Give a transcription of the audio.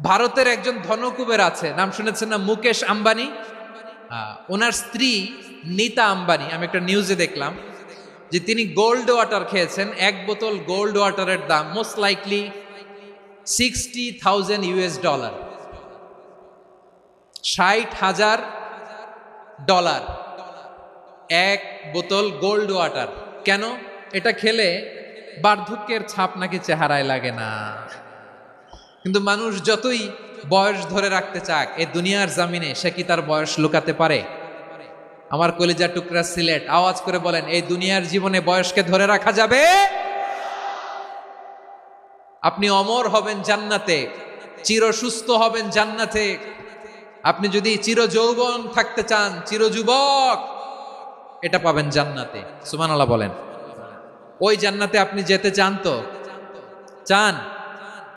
ভারতের একজন ধনকুবের আছে, নাম শুনেছেন না? মুকেশ আম্বানি। ওনার স্ত্রী নীতা আম্বানি, আমি একটা নিউজে দেখলাম যে তিনি গোল্ড ওয়াটার খেয়েছেন। এক বোতল গোল্ড ওয়াটারের দাম মোস্ট লাইকলি $60,000, $60,000 এক বোতল গোল্ড ওয়াটার। কেন? এটা খেলে বার্ধক্যের ছাপ নাকি চেহারায় লাগে না। কিন্তু মানুষ যতই বয়স ধরে রাখতে চাক, এ দুনিয়ার জামিনে সে কি তার বয়স লুকাতে পারে? আমার কলিজার টুকরা সিলেট, আওয়াজ করে বলেন, এই দুনিয়ার জীবনে বয়সকে ধরে রাখা যাবে? আপনি অমর হবেন জান্নাতে, চির সুস্থ হবেন জান্নাতে। আপনি যদি চির যৌবন থাকতে চান, চির যুবক, এটা পাবেন জান্নাতে। সুবহানাল্লাহ বলেন। ওই জান্নাতে আপনি যেতে চান তো? চান?